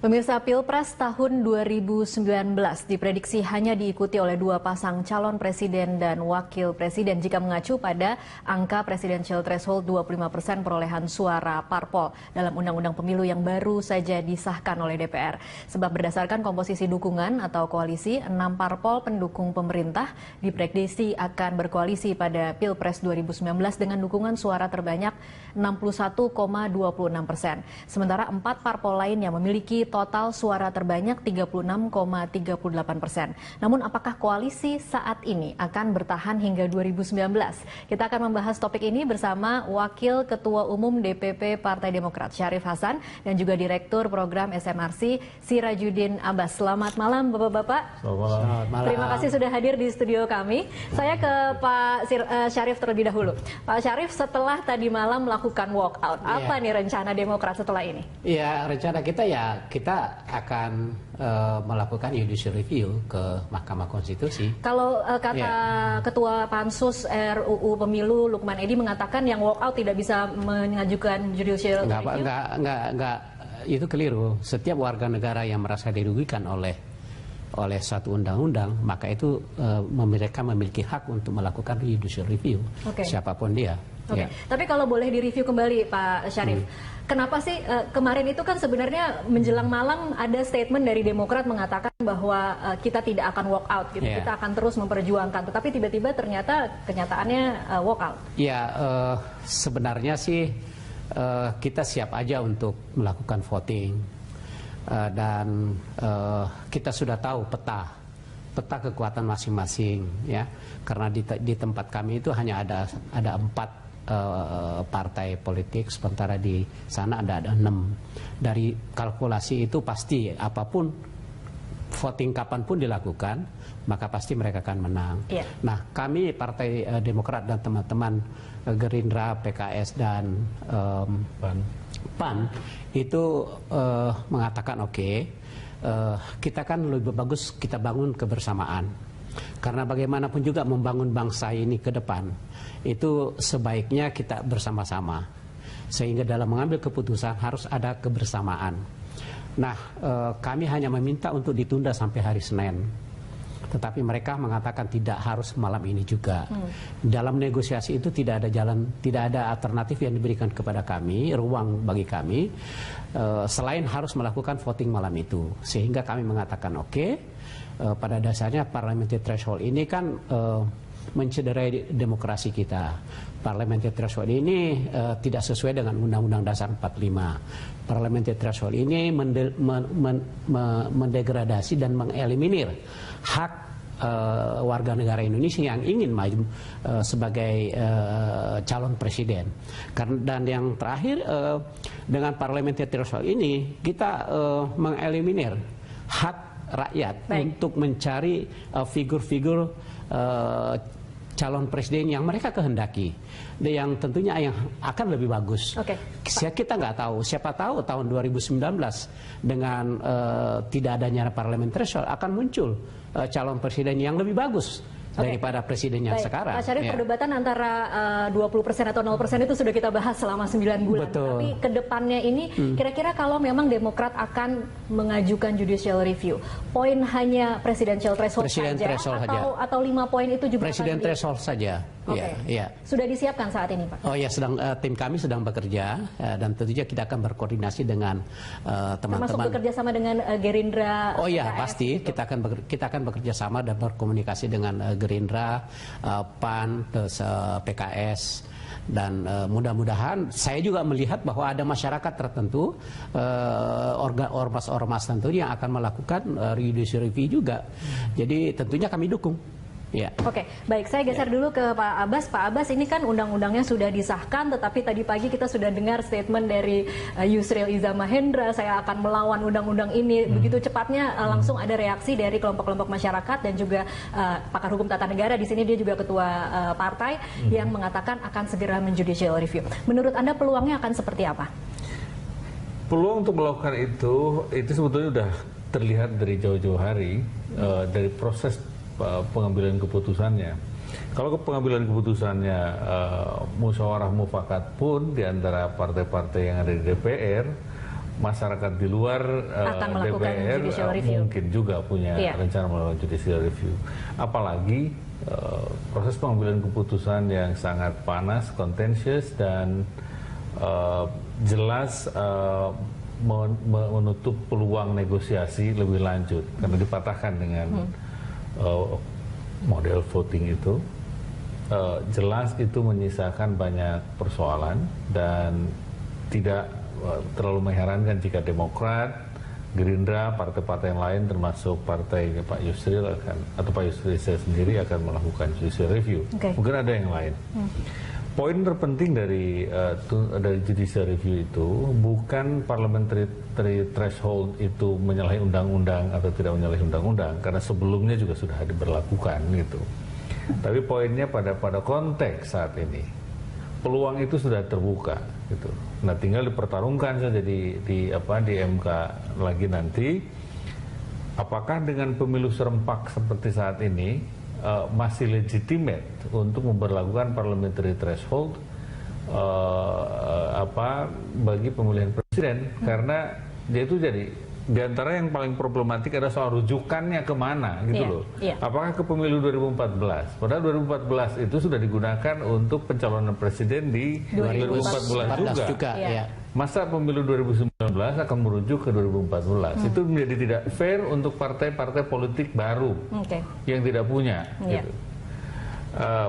Pemirsa, Pilpres tahun 2019 diprediksi hanya diikuti oleh dua pasang calon presiden dan wakil presiden jika mengacu pada angka presidential threshold 25% perolehan suara parpol dalam Undang-Undang Pemilu yang baru saja disahkan oleh DPR. Sebab berdasarkan komposisi dukungan atau koalisi, 6 parpol pendukung pemerintah diprediksi akan berkoalisi pada Pilpres 2019 dengan dukungan suara terbanyak 61,26%. Sementara 4 parpol lainnya memiliki total suara terbanyak 36,38%. Namun apakah koalisi saat ini akan bertahan hingga 2019? Kita akan membahas topik ini bersama Wakil Ketua Umum DPP Partai Demokrat Syarif Hasan dan juga Direktur Program SMRC Sirajuddin Abbas. Selamat malam Bapak-Bapak. Selamat malam. Terima kasih sudah hadir di studio kami. Saya ke Pak Syarif terlebih dahulu. Pak Syarif, setelah tadi malam melakukan walkout, apa nih rencana Demokrat setelah ini? Ya, rencana kita kita akan melakukan judicial review ke Mahkamah Konstitusi. Kalau kata Ketua Pansus RUU Pemilu Lukman Edy mengatakan yang walkout tidak bisa mengajukan judicial review. Enggak, itu keliru. Setiap warga negara yang merasa dirugikan oleh satu undang-undang, maka itu mereka memiliki hak untuk melakukan judicial review, siapapun dia. Ya. Tapi kalau boleh direview kembali Pak Syarif, kenapa sih kemarin itu kan sebenarnya menjelang malam ada statement dari Demokrat mengatakan bahwa kita tidak akan walk out, gitu. Kita akan terus memperjuangkan, tetapi tiba-tiba ternyata kenyataannya walk out. Ya, sebenarnya sih kita siap aja untuk melakukan voting. Dan kita sudah tahu peta kekuatan masing-masing, ya, karena di tempat kami itu hanya ada 4 partai politik, sementara di sana ada 6. Dari kalkulasi itu pasti apapun voting kapanpun dilakukan, maka pasti mereka akan menang. Nah, kami Partai Demokrat dan teman-teman Gerindra, PKS dan PAN itu mengatakan kita kan lebih bagus kita bangun kebersamaan, karena bagaimanapun juga membangun bangsa ini ke depan itu sebaiknya kita bersama-sama, sehingga dalam mengambil keputusan harus ada kebersamaan. Nah, kami hanya meminta untuk ditunda sampai hari Senin, tetapi mereka mengatakan tidak harus malam ini juga. Dalam negosiasi itu tidak ada alternatif yang diberikan kepada kami, ruang bagi kami, selain harus melakukan voting malam itu. Sehingga kami mengatakan pada dasarnya parliamentary threshold ini kan mencederai demokrasi kita. Parliamentary threshold ini tidak sesuai dengan Undang-Undang Dasar 45. Parliamentary threshold ini mendegradasi dan mengeliminir hak warga negara Indonesia yang ingin maju sebagai calon presiden. Dan yang terakhir, dengan parliamentary threshold ini kita mengeliminir hak rakyat untuk mencari figur-figur calon presiden yang mereka kehendaki, yang tentunya yang akan lebih bagus. Kita nggak tahu, siapa tahu tahun 2019 dengan tidak adanya parliamentary threshold akan muncul calon presiden yang lebih bagus daripada presiden yang sekarang. Pak Syarif, perdebatan antara 20% atau 0% itu sudah kita bahas selama 9 bulan. Betul. Tapi kedepannya ini, kira-kira kalau memang Demokrat akan mengajukan judicial review, poin hanya presidential threshold saja, atau 5 poin itu juga presiden threshold saja. Sudah disiapkan saat ini, Pak? Tim kami sedang bekerja, dan tentunya kita akan berkoordinasi dengan teman-teman. Termasuk bekerja sama dengan Gerindra. Pasti gitu. kita akan bekerja sama dan berkomunikasi dengan Gerindra, PAN, PKS, dan mudah-mudahan saya juga melihat bahwa ada masyarakat tertentu, ormas-ormas tentu yang akan melakukan judicial review juga. Jadi tentunya kami dukung. Baik, saya geser dulu ke Pak Abbas. Pak Abbas, ini kan undang-undangnya sudah disahkan, tetapi tadi pagi kita sudah dengar statement dari Yusril Iza Mahendra, saya akan melawan undang-undang ini. Begitu cepatnya langsung ada reaksi dari kelompok-kelompok masyarakat dan juga pakar hukum tata negara. Di sini dia juga ketua partai yang mengatakan akan segera menjudicial review. Menurut Anda peluangnya akan seperti apa? Peluang untuk melakukan itu sebetulnya sudah terlihat dari jauh-jauh hari, dari proses pengambilan keputusannya. Kalau pengambilan keputusannya musyawarah mufakat pun di antara partai-partai yang ada di DPR, masyarakat di luar akan melakukan DPR judicial review. mungkin juga punya rencana melakukan judicial review. Apalagi proses pengambilan keputusan yang sangat panas, contentious, dan jelas menutup peluang negosiasi lebih lanjut karena dipatahkan dengan model voting itu. Jelas itu menyisakan banyak persoalan dan tidak terlalu mengherankan jika Demokrat, Gerindra, partai-partai yang lain termasuk partai Pak Yusril atau Pak Yusril sendiri akan melakukan judicial review. Mungkin ada yang lain. Poin terpenting dari judicial review itu bukan parliamentary threshold itu menyalahi undang-undang atau tidak menyalahi undang-undang, karena sebelumnya juga sudah diberlakukan gitu. Tapi poinnya pada konteks saat ini, peluang itu sudah terbuka gitu. Nah, tinggal dipertarungkan saja di MK lagi nanti, apakah dengan pemilu serempak seperti saat ini masih legitimate untuk memberlakukan parliamentary threshold bagi pemilihan presiden, karena dia itu jadi di antara yang paling problematik adalah soal rujukannya kemana gitu loh. Apakah ke pemilu 2014? Padahal 2014 itu sudah digunakan untuk pencalonan presiden di 2014 juga. Masa pemilu 2019 akan merujuk ke 2014? Itu menjadi tidak fair untuk partai-partai politik baru yang tidak punya. Gitu.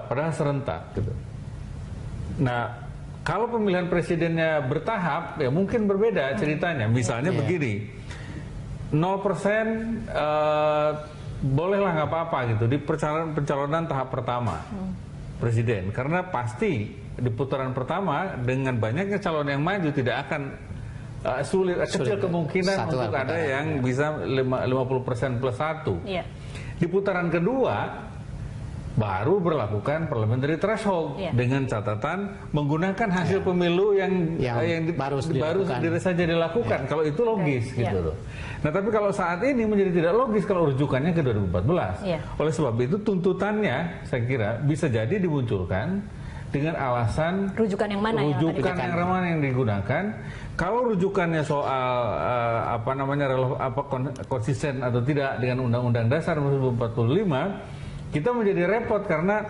Padahal serentak. Gitu. Nah, kalau pemilihan presidennya bertahap, ya mungkin berbeda ceritanya. Misalnya begini. 0% bolehlah nggak apa-apa gitu di pencalonan tahap pertama presiden, karena pasti di putaran pertama dengan banyaknya calon yang maju tidak akan sulit kecil kemungkinan untuk ada yang bisa 50% plus 1. Di putaran kedua baru berlakukan parliamentary threshold dengan catatan menggunakan hasil pemilu yang baru saja dilakukan. Kalau itu logis gitu loh. Nah, tapi kalau saat ini menjadi tidak logis kalau rujukannya ke 2014. Oleh sebab itu tuntutannya saya kira bisa jadi dimunculkan dengan alasan rujukan yang mana yang digunakan. Kalau rujukannya soal konsisten atau tidak dengan Undang-Undang Dasar 1945, kita menjadi repot karena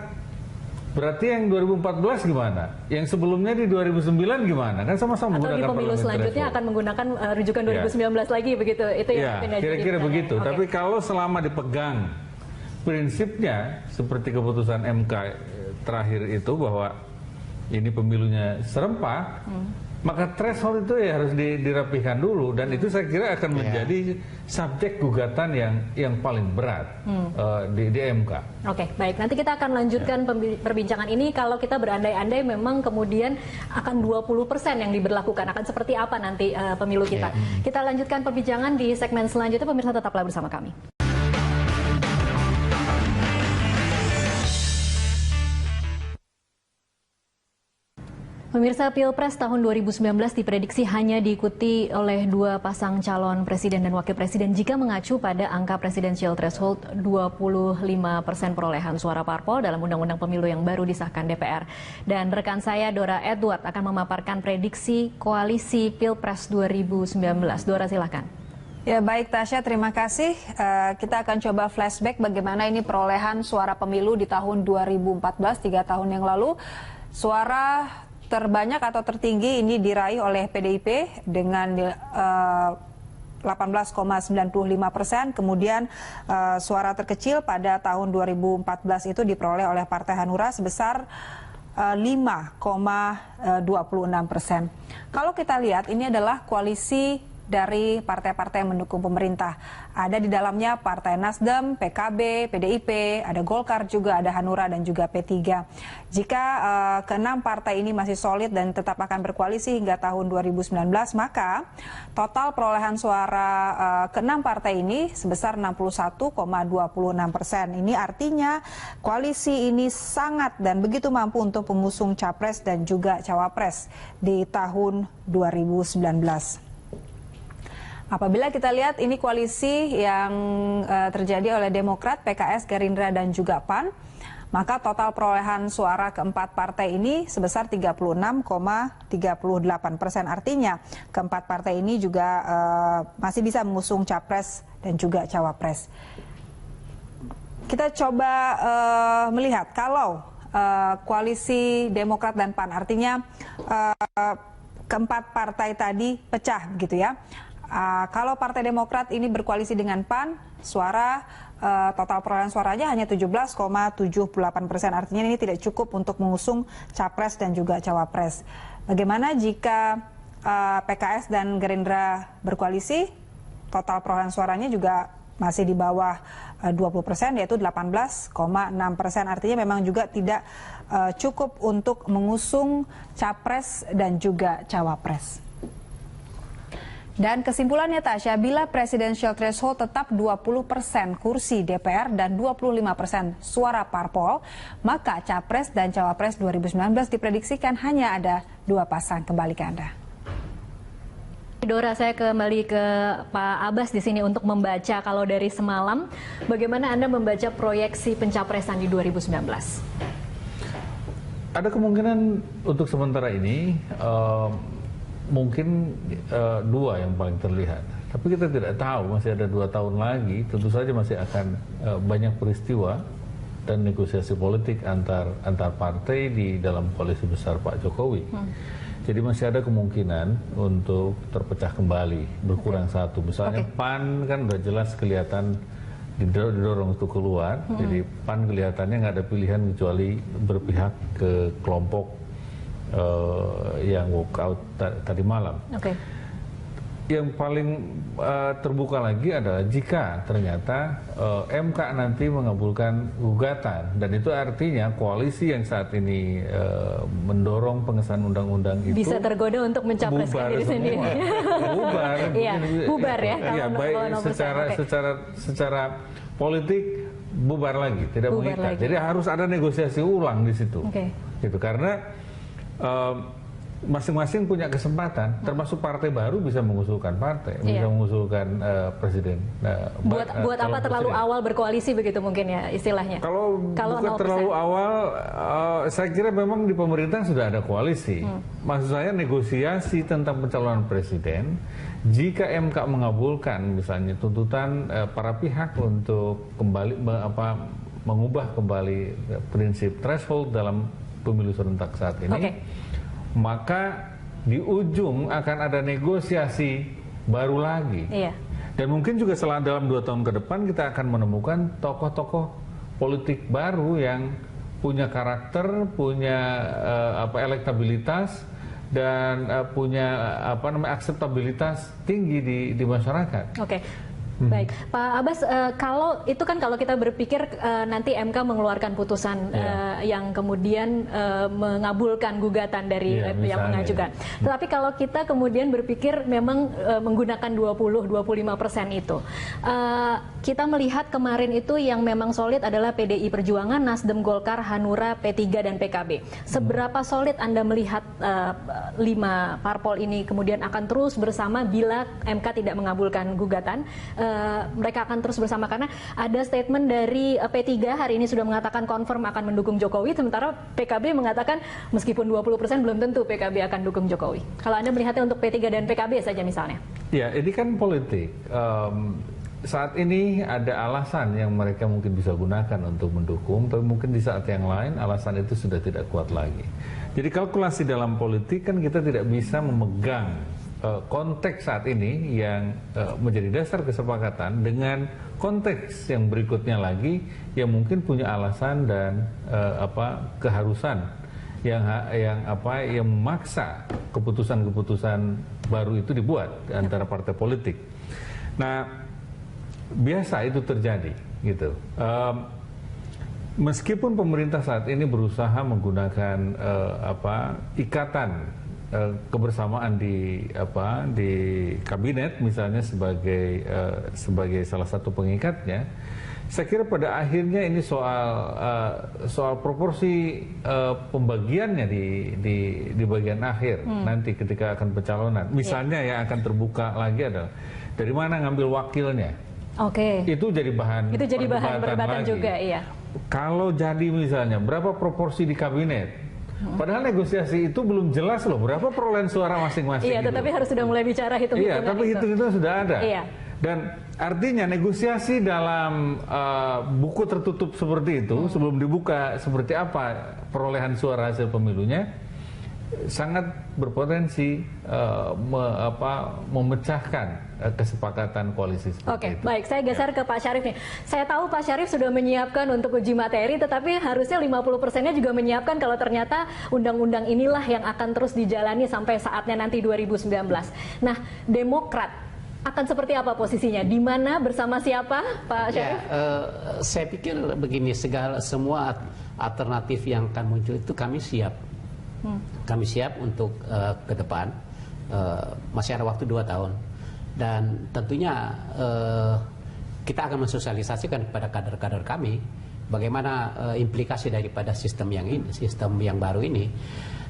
berarti yang 2014 gimana? Yang sebelumnya di 2009 gimana? Kan sama-sama menggunakan atau di pemilu selanjutnya akan menggunakan rujukan 2019 lagi begitu. Itu yang kira-kira begitu. Tapi kalau selama dipegang prinsipnya seperti keputusan MK terakhir itu bahwa ini pemilunya serempak, maka threshold itu ya harus dirapihkan dulu, dan itu saya kira akan menjadi subjek gugatan yang paling berat di MK. Oke, baik. Nanti kita akan lanjutkan perbincangan ini. Kalau kita berandai-andai memang kemudian akan 20% yang diberlakukan, akan seperti apa nanti pemilu kita. Kita lanjutkan perbincangan di segmen selanjutnya. Pemirsa tetaplah bersama kami. Pemirsa, Pilpres tahun 2019 diprediksi hanya diikuti oleh dua pasang calon presiden dan wakil presiden jika mengacu pada angka presidensial threshold 25% perolehan suara parpol dalam Undang-Undang Pemilu yang baru disahkan DPR. Dan rekan saya Dora Edward akan memaparkan prediksi koalisi Pilpres 2019. Dora, silakan. Ya, baik Tasya, terima kasih. Kita akan coba flashback bagaimana ini perolehan suara pemilu di tahun 2014, 3 tahun yang lalu. Suara terbanyak atau tertinggi ini diraih oleh PDIP dengan 18,95%. Kemudian suara terkecil pada tahun 2014 itu diperoleh oleh Partai Hanura sebesar 5,26%. Kalau kita lihat, ini adalah koalisi dari partai-partai yang mendukung pemerintah. Ada di dalamnya Partai Nasdem, PKB, PDIP, ada Golkar juga, ada Hanura dan juga P3. Jika keenam partai ini masih solid dan tetap akan berkoalisi hingga tahun 2019, maka total perolehan suara keenam partai ini sebesar 61,26%. Ini artinya koalisi ini sangat dan begitu mampu untuk mengusung capres dan juga cawapres di tahun 2019. Apabila kita lihat ini koalisi yang terjadi oleh Demokrat, PKS, Gerindra dan juga PAN, maka total perolehan suara keempat partai ini sebesar 36,38%. Artinya keempat partai ini juga masih bisa mengusung capres dan juga cawapres. Kita coba melihat kalau koalisi Demokrat dan PAN, artinya keempat partai tadi pecah begitu ya. Kalau Partai Demokrat ini berkoalisi dengan PAN, total perolehan suaranya hanya 17,78%. Artinya ini tidak cukup untuk mengusung capres dan juga cawapres. Bagaimana jika PKS dan Gerindra berkoalisi? Total perolehan suaranya juga masih di bawah 20%, yaitu 18,6%. Artinya memang juga tidak cukup untuk mengusung capres dan juga cawapres. Dan kesimpulannya, Tasya, bila presidential threshold tetap 20% kursi DPR dan 25% suara parpol, maka capres dan cawapres 2019 diprediksikan hanya ada 2 pasang. Kembali ke Anda. Dora, saya kembali ke Pak Abbas di sini untuk membaca, kalau dari semalam, bagaimana Anda membaca proyeksi pencapresan di 2019? Ada kemungkinan untuk sementara ini mungkin 2 yang paling terlihat. Tapi kita tidak tahu, masih ada 2 tahun lagi, tentu saja masih akan banyak peristiwa dan negosiasi politik antar partai di dalam koalisi besar Pak Jokowi. Jadi masih ada kemungkinan untuk terpecah kembali, berkurang satu. Misalnya PAN kan udah jelas kelihatan didorong untuk keluar, jadi PAN kelihatannya nggak ada pilihan kecuali berpihak ke kelompok yang walkout tadi malam. Yang paling terbuka lagi adalah jika ternyata MK nanti mengabulkan gugatan, dan itu artinya koalisi yang saat ini mendorong pengesahan undang-undang itu bisa tergoda untuk mencapreskan diri sendiri. Bubar. Bubar ya. Iya, baik secara politik bubar lagi, tidak mengikat. Jadi harus ada negosiasi ulang di situ. Gitu, karena masing-masing punya kesempatan, termasuk partai baru bisa mengusulkan partai, bisa mengusulkan presiden. Buat apa terlalu awal berkoalisi begitu mungkin ya istilahnya? Kalau bukan terlalu awal, saya kira memang di pemerintah sudah ada koalisi. Maksud saya negosiasi tentang pencalonan presiden, jika MK mengabulkan misalnya tuntutan para pihak untuk kembali mengubah kembali prinsip threshold dalam pemilu serentak saat ini. Maka di ujung akan ada negosiasi baru lagi. Dan mungkin juga dalam 2 tahun ke depan kita akan menemukan tokoh-tokoh politik baru yang punya karakter, punya elektabilitas, dan punya akseptabilitas tinggi di masyarakat. Baik, Pak Abbas, kalau kita berpikir nanti MK mengeluarkan putusan yang kemudian mengabulkan gugatan dari yang mengajukan. Tetapi kalau kita kemudian berpikir memang menggunakan 20-25% itu, kita melihat kemarin itu yang memang solid adalah PDI Perjuangan, Nasdem, Golkar, Hanura, P3 dan PKB. Seberapa solid Anda melihat 5 parpol ini kemudian akan terus bersama bila MK tidak mengabulkan gugatan? Mereka akan terus bersama, karena ada statement dari P3 hari ini sudah mengatakan confirm akan mendukung Jokowi, sementara PKB mengatakan meskipun 20% belum tentu PKB akan dukung Jokowi. Kalau Anda melihatnya untuk P3 dan PKB saja misalnya? Ya, ini kan politik. Saat ini ada alasan yang mereka mungkin bisa gunakan untuk mendukung, tapi mungkin di saat yang lain alasan itu sudah tidak kuat lagi. Jadi kalkulasi dalam politik kan kita tidak bisa memegang konteks saat ini yang menjadi dasar kesepakatan dengan konteks yang berikutnya lagi yang mungkin punya alasan dan keharusan yang memaksa keputusan-keputusan baru itu dibuat antara partai politik. Nah, biasa itu terjadi gitu. Meskipun pemerintah saat ini berusaha menggunakan ikatan kebersamaan di kabinet misalnya sebagai salah satu pengikatnya, saya kira pada akhirnya ini soal proporsi pembagiannya di bagian akhir nanti ketika akan pencalonan. Misalnya yang akan terbuka lagi adalah dari mana ngambil wakilnya. Itu jadi bahan perdebatan juga, kalau jadi misalnya berapa proporsi di kabinet. Padahal negosiasi itu belum jelas loh berapa perolehan suara masing-masing. Iya, tetapi harus sudah mulai bicara hitung-hitungan. Iya, tapi hitung-hitungan sudah ada. Iya. Dan artinya negosiasi dalam buku tertutup seperti itu sebelum dibuka seperti apa perolehan suara hasil pemilunya sangat berpotensi memecahkan kesepakatan koalisi seperti itu. Baik, saya geser ke Pak Syarif nih. Saya tahu Pak Syarif sudah menyiapkan untuk uji materi, tetapi harusnya 50%-nya juga menyiapkan kalau ternyata undang-undang inilah yang akan terus dijalani sampai saatnya nanti 2019. Nah, Demokrat akan seperti apa posisinya? Di mana, bersama siapa, Pak Syarif? Saya pikir begini, semua alternatif yang akan muncul itu kami siap. Kami siap untuk ke depan. Masih ada waktu 2 tahun. Dan tentunya kita akan mensosialisasikan kepada kader-kader kami bagaimana implikasi daripada sistem yang baru ini.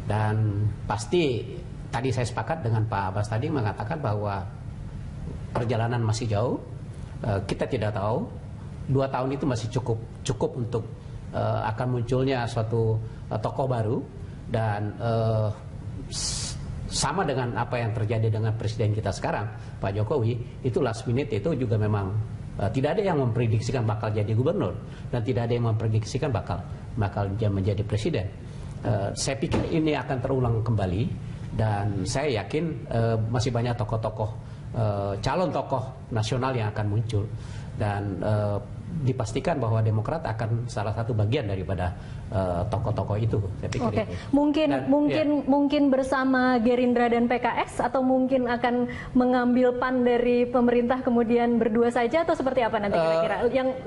Dan pasti tadi saya sepakat dengan Pak Abbas tadi mengatakan bahwa perjalanan masih jauh. Kita tidak tahu 2 tahun itu masih cukup untuk akan munculnya suatu tokoh baru. Dan sama dengan apa yang terjadi dengan presiden kita sekarang, Pak Jokowi, itu last minute itu juga memang tidak ada yang memprediksikan bakal jadi gubernur dan tidak ada yang memprediksikan bakal menjadi presiden. Saya pikir ini akan terulang kembali dan saya yakin masih banyak tokoh-tokoh calon tokoh nasional yang akan muncul dan dipastikan bahwa Demokrat akan salah satu bagian daripada tokoh-tokoh itu. Saya pikir Oke. itu. Mungkin bersama Gerindra dan PKS atau mungkin akan mengambil PAN dari pemerintah kemudian berdua saja atau seperti apa nanti kira-kira?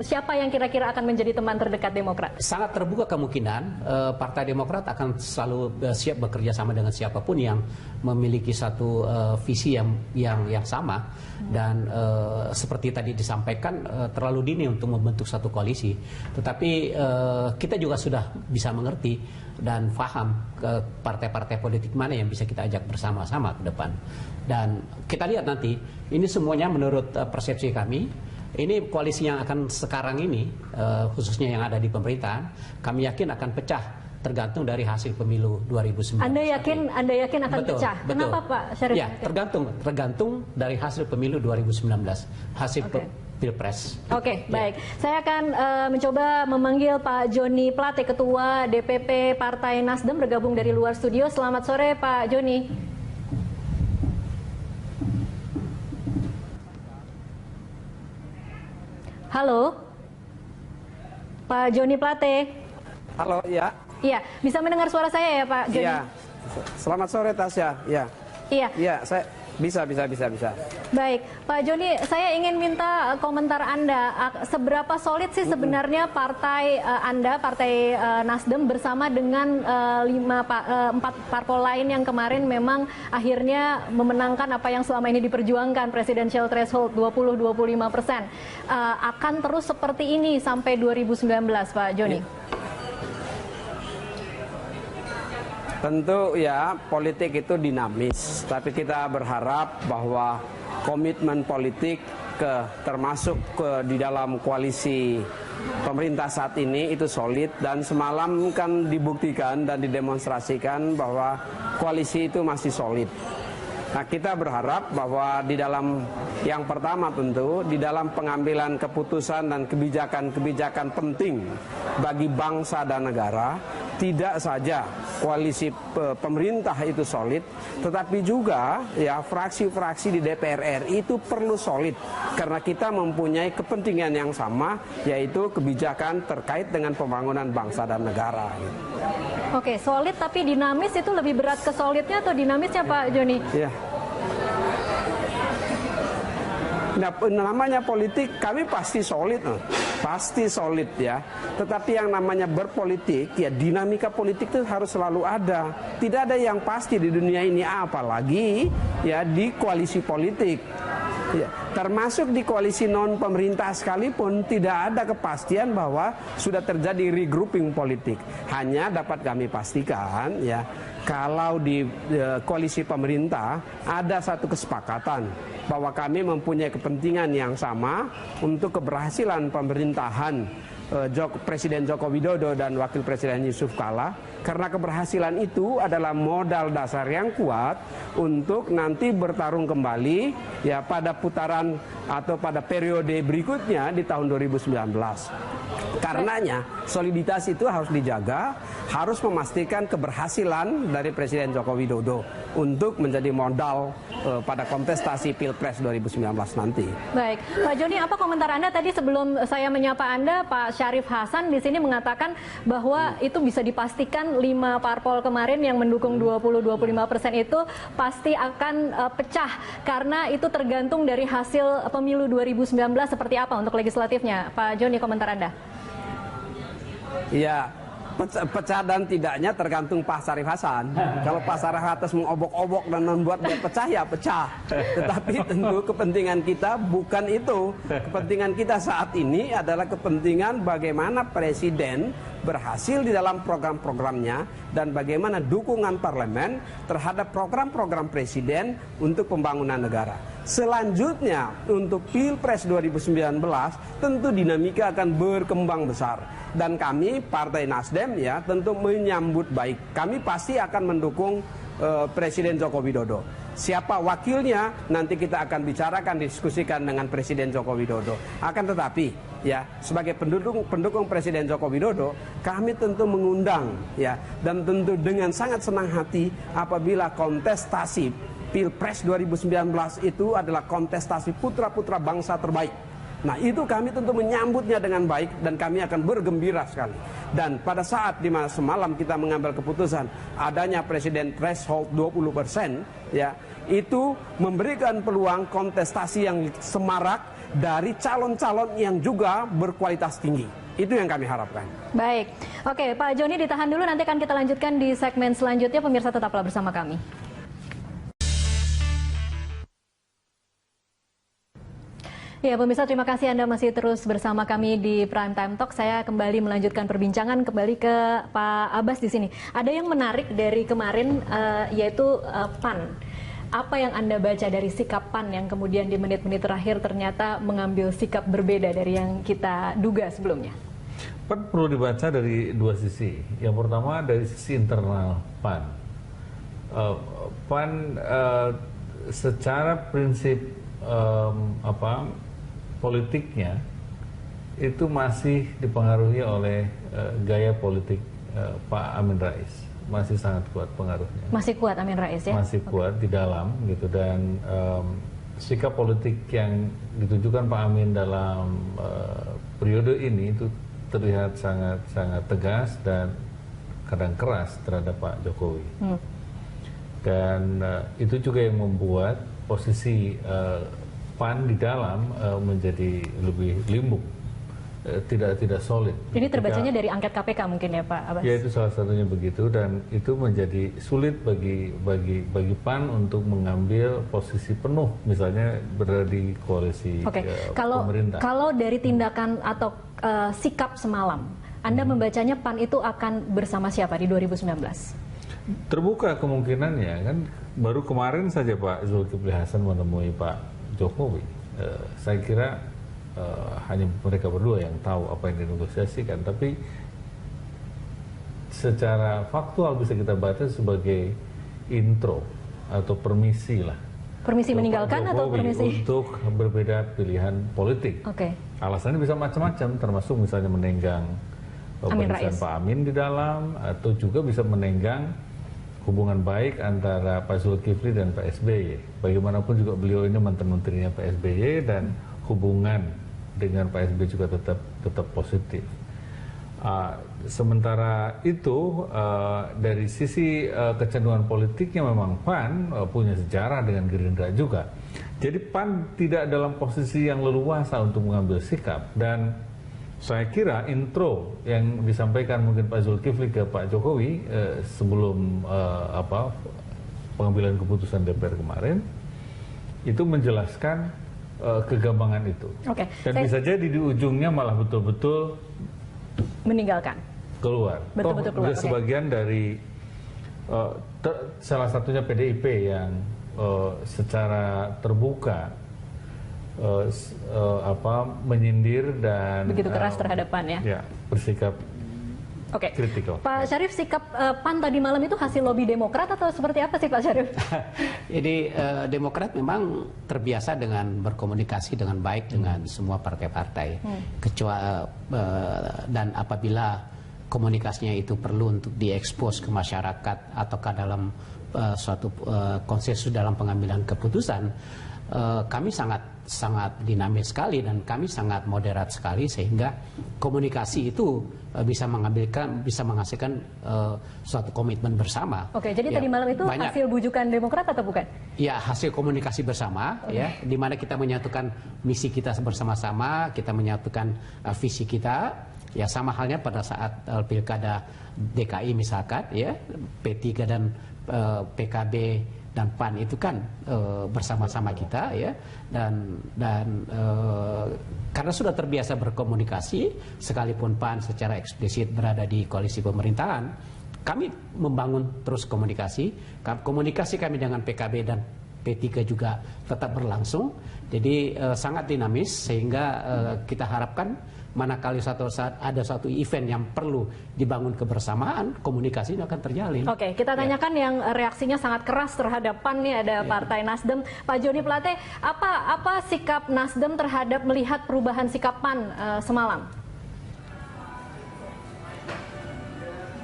Siapa yang kira-kira akan menjadi teman terdekat Demokrat? Sangat terbuka kemungkinan Partai Demokrat akan selalu siap bekerja sama dengan siapapun yang memiliki satu visi yang sama dan seperti tadi disampaikan terlalu dini untuk membentuk satu koalisi. Tetapi kita juga sudah bisa mengerti dan paham ke partai-partai politik mana yang bisa kita ajak bersama-sama ke depan. Dan kita lihat nanti, ini semuanya menurut persepsi kami, ini koalisi yang akan sekarang ini, khususnya yang ada di pemerintahan, kami yakin akan pecah tergantung dari hasil pemilu 2019. Anda yakin akan pecah? Betul. Kenapa Pak Syarif? Ya, tergantung dari hasil pemilu 2019, hasil Pilpres. Oke, baik. Saya akan mencoba memanggil Pak Joni Plate, Ketua DPP Partai Nasdem, bergabung dari luar studio. Selamat sore, Pak Joni. Halo, Pak Joni Plate. Halo, ya. Iya, bisa mendengar suara saya ya, Pak Joni? Iya. Selamat sore, Tasya. Iya. Iya. Iya, saya bisa. Baik, Pak Joni, saya ingin minta komentar Anda. Seberapa solid sih sebenarnya partai Anda, Partai Nasdem bersama dengan 4 parpol lain yang kemarin memang akhirnya memenangkan apa yang selama ini diperjuangkan, presidential threshold 20-25%. Akan terus seperti ini sampai 2019, Pak Joni? Tentu ya, politik itu dinamis, tapi kita berharap bahwa komitmen politik termasuk di dalam koalisi pemerintah saat ini itu solid, dan semalam kan dibuktikan dan didemonstrasikan bahwa koalisi itu masih solid. Nah, kita berharap bahwa di dalam yang pertama tentu di dalam pengambilan keputusan dan kebijakan-kebijakan penting bagi bangsa dan negara, tidak saja koalisi pemerintah itu solid, tetapi juga ya fraksi-fraksi di DPR RI itu perlu solid karena kita mempunyai kepentingan yang sama, yaitu kebijakan terkait dengan pembangunan bangsa dan negara. Oke, solid tapi dinamis, itu lebih berat ke solidnya atau dinamisnya, Pak Joni? Ya. Nah, namanya politik kami pasti solid ya. Tetapi yang namanya berpolitik, ya dinamika politik itu harus selalu ada. Tidak ada yang pasti di dunia ini, apalagi ya di koalisi politik. Ya, termasuk di koalisi non pemerintah sekalipun tidak ada kepastian bahwa sudah terjadi regrouping politik. Hanya dapat kami pastikan ya, kalau di koalisi pemerintah ada satu kesepakatan bahwa kami mempunyai kepentingan yang sama untuk keberhasilan pemerintahan Presiden Joko Widodo dan Wakil Presiden Yusuf Kala, karena keberhasilan itu adalah modal dasar yang kuat untuk nanti bertarung kembali ya pada putaran atau pada periode berikutnya di tahun 2019. Karenanya soliditas itu harus dijaga, harus memastikan keberhasilan dari Presiden Joko Widodo untuk menjadi modal pada kontestasi Pilpres 2019 nanti. Baik, Pak Joni, apa komentar Anda tadi sebelum saya menyapa Anda? Pak Syarif Hasan di sini mengatakan bahwa itu bisa dipastikan 5 parpol kemarin yang mendukung 20-25% itu pasti akan pecah karena itu tergantung dari hasil pemilu 2019 seperti apa untuk legislatifnya. Pak Joni, komentar Anda? Ya, pecah dan tidaknya tergantung Pak Syarif Hasan. Kalau Pak Syarif Hasan mengobok-obok dan membuat dia pecah, ya pecah. Tetapi tentu kepentingan kita bukan itu. Kepentingan kita saat ini adalah kepentingan bagaimana Presiden berhasil di dalam program-programnya dan bagaimana dukungan parlemen terhadap program-program Presiden untuk pembangunan negara. Selanjutnya untuk Pilpres 2019 tentu dinamika akan berkembang besar dan kami Partai Nasdem ya tentu menyambut baik. Kami pasti akan mendukung Presiden Joko Widodo. Siapa wakilnya nanti kita akan bicarakan, diskusikan dengan Presiden Joko Widodo. Akan tetapi ya sebagai pendukung Presiden Joko Widodo kami tentu mengundang ya dan tentu dengan sangat senang hati apabila kontestasi Pilpres 2019 itu adalah kontestasi putra-putra bangsa terbaik. Nah itu kami tentu menyambutnya dengan baik dan kami akan bergembira sekali. Dan pada saat di mana semalam kita mengambil keputusan adanya presiden threshold 20% ya, itu memberikan peluang kontestasi yang semarak dari calon-calon yang juga berkualitas tinggi. Itu yang kami harapkan. Baik, oke Pak Joni ditahan dulu, nanti akan kita lanjutkan di segmen selanjutnya. Pemirsa tetaplah bersama kami. Ya pemirsa, terima kasih Anda masih terus bersama kami di Prime Time Talk. Saya kembali melanjutkan perbincangan kembali ke Pak Abbas di sini. Ada yang menarik dari kemarin yaitu PAN. Apa yang Anda baca dari sikap PAN yang kemudian di menit-menit terakhir ternyata mengambil sikap berbeda dari yang kita duga sebelumnya? PAN perlu dibaca dari dua sisi. Yang pertama dari sisi internal PAN. PAN secara prinsip politiknya itu masih dipengaruhi oleh gaya politik Pak Amin Rais, masih sangat kuat pengaruhnya. Masih kuat Amin Rais ya? Masih kuat di dalam gitu, dan sikap politik yang ditunjukkan Pak Amin dalam periode ini itu terlihat sangat tegas dan kadang keras terhadap Pak Jokowi. Dan itu juga yang membuat posisi PAN di dalam menjadi lebih limbuk, tidak solid. Ini terbacanya dari angket KPK mungkin ya Pak Abbas? Ya itu salah satunya begitu, dan itu menjadi sulit bagi PAN untuk mengambil posisi penuh, misalnya berada di koalisi pemerintah. Kalau dari tindakan atau sikap semalam, Anda membacanya PAN itu akan bersama siapa di 2019? Terbuka kemungkinannya, kan baru kemarin saja Pak Zulkifli Hasan menemui Pak Jokowi. Saya kira hanya mereka berdua yang tahu apa yang dinegosiasikan, tapi secara faktual bisa kita baca sebagai intro atau permisi lah. Permisi meninggalkan atau permisi untuk berbeda pilihan politik. Alasannya bisa macam-macam, termasuk misalnya menenggang pemerintahan Pak Amin di dalam, atau juga bisa menenggang hubungan baik antara Pak Zulkifli dan Pak SBY. Bagaimanapun juga beliau ini mantan menterinya Pak SBY dan hubungan dengan Pak SBY juga tetap positif. Sementara itu dari sisi kecenderungan politiknya memang PAN punya sejarah dengan Gerindra juga. Jadi PAN tidak dalam posisi yang leluasa untuk mengambil sikap, dan saya kira intro yang disampaikan mungkin Pak Zulkifli ke Pak Jokowi sebelum pengambilan keputusan DPR kemarin itu menjelaskan kegambangan itu. Dan bisa jadi di ujungnya malah betul-betul meninggalkan, keluar. Betul-betul keluar. Sebagian dari salah satunya PDIP yang secara terbuka menyindir dan begitu keras terhadap PAN ya? Ya, bersikap Oke, kritikal. Pak Syarif, sikap PAN tadi malam itu hasil lobby Demokrat atau seperti apa sih Pak Syarif? Jadi Demokrat memang terbiasa dengan berkomunikasi dengan baik dengan semua partai-partai, dan apabila komunikasinya itu perlu untuk diekspos ke masyarakat ataukah dalam suatu konsensus dalam pengambilan keputusan, kami sangat dinamis sekali dan kami sangat moderat sekali sehingga komunikasi itu bisa menghasilkan suatu komitmen bersama. Oke, jadi ya, tadi malam itu hasil bujukan Demokrat atau bukan? Ya, hasil komunikasi bersama, ya, di mana kita menyatukan misi kita bersama-sama, kita menyatukan visi kita, ya sama halnya pada saat pilkada DKI misalkan, ya P3 dan PKB dan PAN itu kan bersama-sama kita, ya, dan karena sudah terbiasa berkomunikasi, sekalipun PAN secara eksplisit berada di koalisi pemerintahan, kami membangun terus komunikasi kami dengan PKB dan P3 juga tetap berlangsung, jadi sangat dinamis sehingga kita harapkan manakala suatu saat ada suatu event yang perlu dibangun kebersamaan, komunikasi ini akan terjalin. Oke, kita tanyakan yang reaksinya sangat keras terhadap PAN nih, ada Partai Nasdem. Pak Joni Plate, apa sikap Nasdem terhadap melihat perubahan sikap PAN semalam?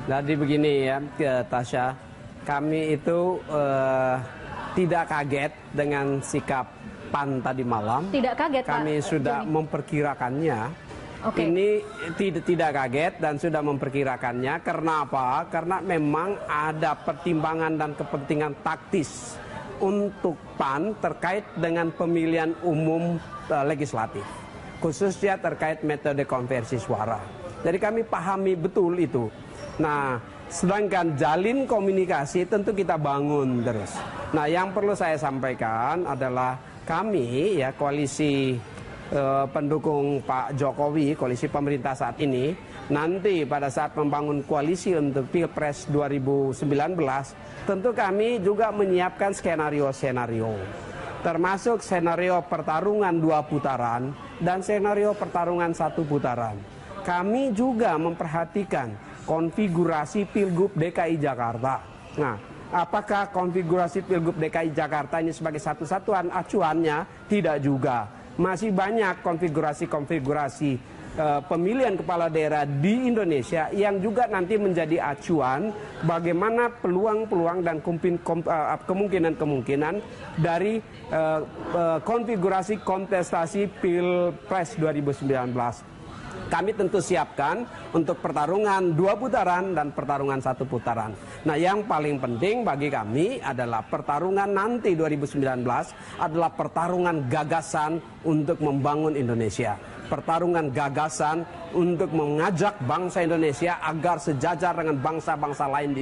Jadi begini ya, Tasya, kami itu tidak kaget dengan sikap PAN tadi malam. Tidak kaget, kami Pak sudah Joni memperkirakannya. Okay. Ini tidak kaget dan sudah memperkirakannya. Karena apa? Karena memang ada pertimbangan dan kepentingan taktis untuk PAN terkait dengan pemilihan umum legislatif, khususnya terkait metode konversi suara. Jadi kami pahami betul itu. Nah, sedangkan jalin komunikasi tentu kita bangun terus. Nah, yang perlu saya sampaikan adalah kami ya koalisi pendukung Pak Jokowi, koalisi pemerintah saat ini, nanti pada saat membangun koalisi untuk Pilpres 2019, tentu kami juga menyiapkan skenario-skenario, termasuk skenario pertarungan 2 putaran dan skenario pertarungan 1 putaran. Kami juga memperhatikan konfigurasi Pilgub DKI Jakarta. Nah, apakah konfigurasi Pilgub DKI Jakarta ini sebagai satu-satuan acuannya? Tidak juga. Masih banyak konfigurasi-konfigurasi pemilihan kepala daerah di Indonesia yang juga nanti menjadi acuan bagaimana peluang-peluang dan kemungkinan-kemungkinan dari konfigurasi kontestasi Pilpres 2019. Kami tentu siapkan untuk pertarungan 2 putaran dan pertarungan 1 putaran. Nah, yang paling penting bagi kami adalah pertarungan nanti 2019 adalah pertarungan gagasan untuk membangun Indonesia. Pertarungan gagasan untuk mengajak bangsa Indonesia agar sejajar dengan bangsa-bangsa lain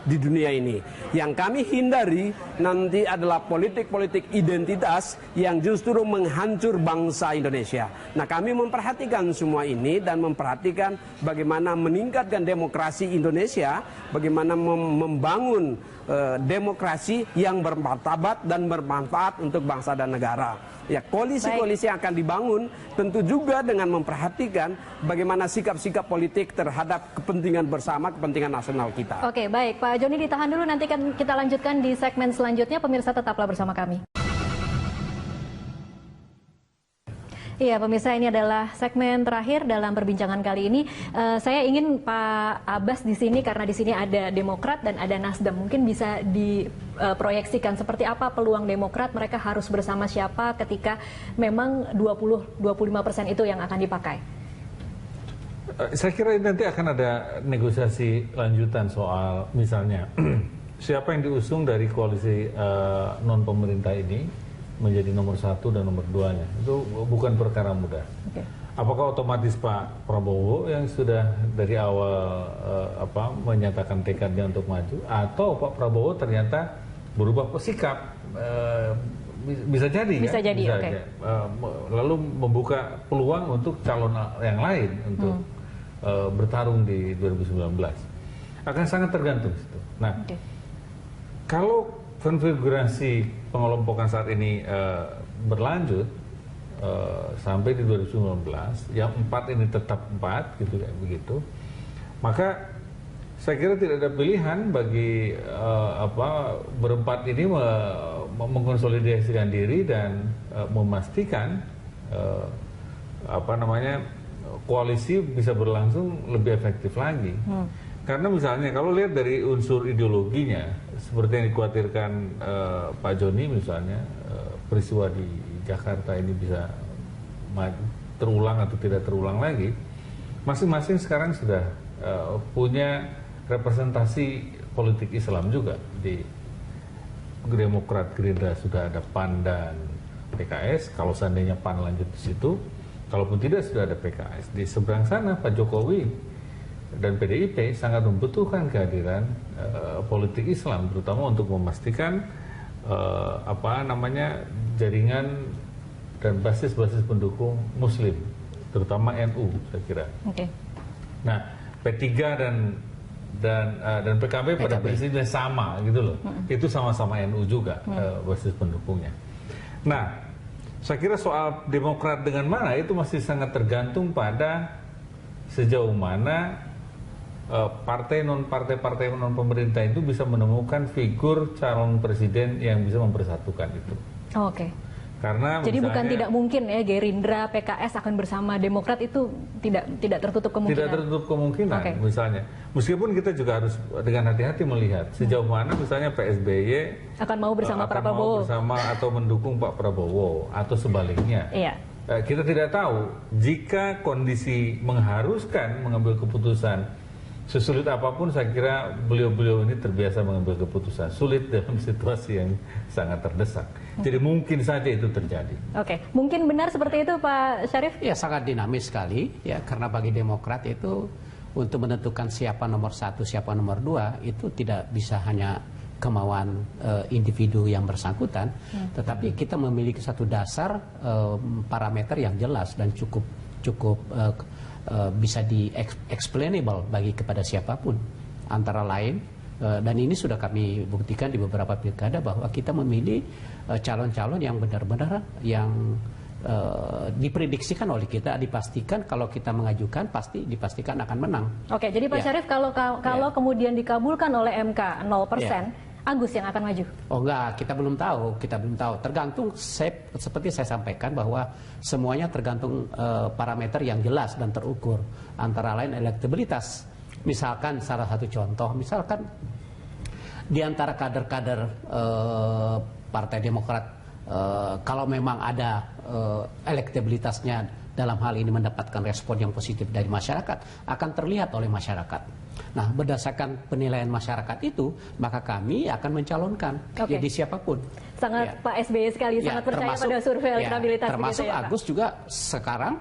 di dunia ini. Yang kami hindari nanti adalah politik-politik identitas yang justru menghancur bangsa Indonesia. Nah, kami memperhatikan semua ini dan memperhatikan bagaimana meningkatkan demokrasi Indonesia, bagaimana membangun demokrasi yang bermartabat dan bermanfaat untuk bangsa dan negara. Ya, koalisi-koalisi yang akan dibangun tentu juga dengan memperhatikan bagaimana sikap-sikap politik terhadap kepentingan bersama, kepentingan nasional kita. Oke, baik. Pak Joni ditahan dulu, nanti kan kita lanjutkan di segmen selanjutnya. Pemirsa tetaplah bersama kami. Iya, pemirsa, ini adalah segmen terakhir dalam perbincangan kali ini. Saya ingin Pak Abbas di sini karena di sini ada Demokrat dan ada Nasdem. Mungkin bisa diproyeksikan seperti apa peluang Demokrat, mereka harus bersama siapa ketika memang 20-25% itu yang akan dipakai. Saya kira nanti akan ada negosiasi lanjutan soal misalnya siapa yang diusung dari koalisi non pemerintah ini menjadi nomor 1 dan nomor 2-nya. Itu bukan perkara mudah. Okay. Apakah otomatis Pak Prabowo yang sudah dari awal menyatakan tekadnya untuk maju, atau Pak Prabowo ternyata berubah sikap? Bisa jadi. Bisa kan? jadi, bisa okay. Lalu membuka peluang untuk calon yang lain untuk bertarung di 2019. Akan sangat tergantung situ. Nah, kalau konfigurasi pengelompokan saat ini berlanjut, sampai di 2019, yang 4 ini tetap 4 gitu kayak begitu, maka saya kira tidak ada pilihan bagi berempat ini mengkonsolidasikan diri dan memastikan koalisi bisa berlangsung lebih efektif lagi. Karena misalnya kalau lihat dari unsur ideologinya, seperti yang dikhawatirkan Pak Joni misalnya, peristiwa di Jakarta ini bisa terulang atau tidak terulang lagi, masing-masing sekarang sudah punya representasi politik Islam juga. Di Demokrat, Gerindra sudah ada PAN dan PKS, kalau seandainya PAN lanjut di situ, kalaupun tidak sudah ada PKS. Di seberang sana Pak Jokowi dan PDIP sangat membutuhkan kehadiran politik Islam, terutama untuk memastikan jaringan dan basis-basis pendukung Muslim, terutama NU, saya kira. Okay. Nah, P3 dan PKB pada prinsipnya sama, gitu loh. Itu sama-sama NU juga basis pendukungnya. Nah, saya kira soal Demokrat dengan mana itu masih sangat tergantung pada sejauh mana partai non pemerintah itu bisa menemukan figur calon presiden yang bisa mempersatukan itu. Oke. Karena jadi misalnya, bukan tidak mungkin ya Gerindra, PKS akan bersama Demokrat, itu tidak tertutup kemungkinan. Tidak tertutup kemungkinan, misalnya. Meskipun kita juga harus dengan hati-hati melihat sejauh mana misalnya PSBY akan mau bersama Pak Prabowo, mau bersama atau mendukung Pak Prabowo atau sebaliknya. Iya. Kita tidak tahu jika kondisi mengharuskan mengambil keputusan. Sesulit apapun saya kira beliau-beliau ini terbiasa mengambil keputusan sulit dalam situasi yang sangat terdesak. Jadi mungkin saja itu terjadi. Oke, mungkin benar seperti itu Pak Syarif? Ya, sangat dinamis sekali ya, karena bagi Demokrat itu untuk menentukan siapa nomor 1, siapa nomor 2 itu tidak bisa hanya kemauan individu yang bersangkutan, tetapi kita memiliki satu dasar parameter yang jelas dan cukup bisa di-explainable bagi kepada siapapun. Antara lain, dan ini sudah kami buktikan di beberapa pilkada, bahwa kita memilih calon-calon yang benar-benar yang diprediksikan oleh kita, dipastikan kalau kita mengajukan pasti dipastikan akan menang. Oke, jadi Pak Syarif, kalau kemudian dikabulkan oleh MK 0%, Agus yang akan maju? Oh enggak, kita belum tahu. Tergantung, seperti saya sampaikan bahwa semuanya tergantung parameter yang jelas dan terukur. Antara lain elektabilitas. Misalkan salah satu contoh, misalkan di antara kader-kader Partai Demokrat, kalau memang ada elektabilitasnya dalam hal ini mendapatkan respon yang positif dari masyarakat, akan terlihat oleh masyarakat. Nah, berdasarkan penilaian masyarakat itu, maka kami akan mencalonkan jadi siapapun. Sangat Pak SBY sekali, sangat percaya pada survei elektabilitas. Termasuk Agus juga sekarang,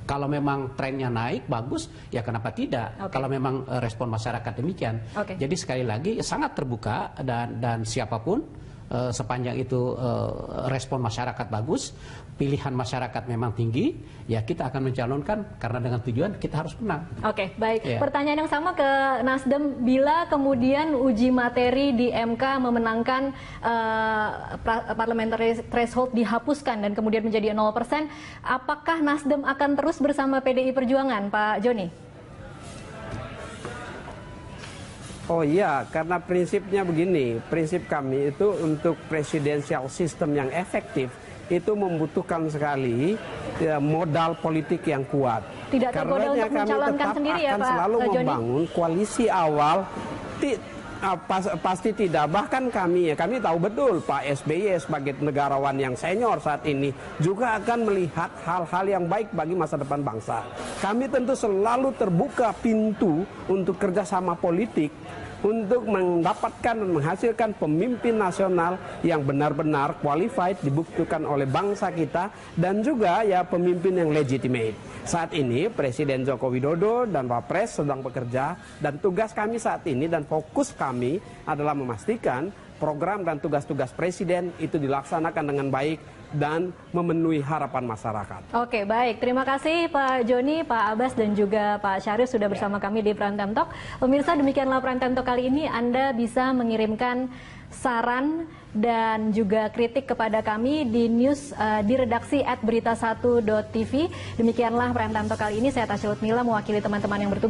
kalau memang trennya naik, bagus, ya kenapa tidak? Kalau memang respon masyarakat demikian. Jadi sekali lagi sangat terbuka dan siapapun, sepanjang itu respon masyarakat bagus, pilihan masyarakat memang tinggi, ya kita akan mencalonkan karena dengan tujuan kita harus menang. Oke, baik. Pertanyaan yang sama ke Nasdem, bila kemudian uji materi di MK memenangkan parliamentary threshold dihapuskan dan kemudian menjadi 0%, apakah Nasdem akan terus bersama PDI Perjuangan, Pak Joni? Oh iya, karena prinsipnya begini, prinsip kami itu untuk presidensial system yang efektif itu membutuhkan sekali modal politik yang kuat. Tidak tergoda untuk mencalonkan sendiri ya Pak Joni? Akan selalu membangun koalisi awal, pasti tidak. Bahkan kami tahu betul Pak SBY sebagai negarawan yang senior saat ini juga akan melihat hal-hal yang baik bagi masa depan bangsa. Kami tentu selalu terbuka pintu untuk kerjasama politik, untuk mendapatkan dan menghasilkan pemimpin nasional yang benar-benar qualified, dibuktikan oleh bangsa kita, dan juga ya pemimpin yang legitimate. Saat ini Presiden Joko Widodo dan Wapres sedang bekerja, dan tugas kami saat ini dan fokus kami adalah memastikan program dan tugas-tugas presiden itu dilaksanakan dengan baik dan memenuhi harapan masyarakat. Oke, baik. Terima kasih Pak Joni, Pak Abbas, dan juga Pak Syarif sudah bersama kami di Prime Time Talk. Pemirsa, demikianlah Prime Time Talk kali ini. Anda bisa mengirimkan saran dan juga kritik kepada kami di news di redaksi @berita1.tv. Demikianlah Prime Time Talk kali ini. Saya Tasya Lutmila mewakili teman-teman yang bertugas.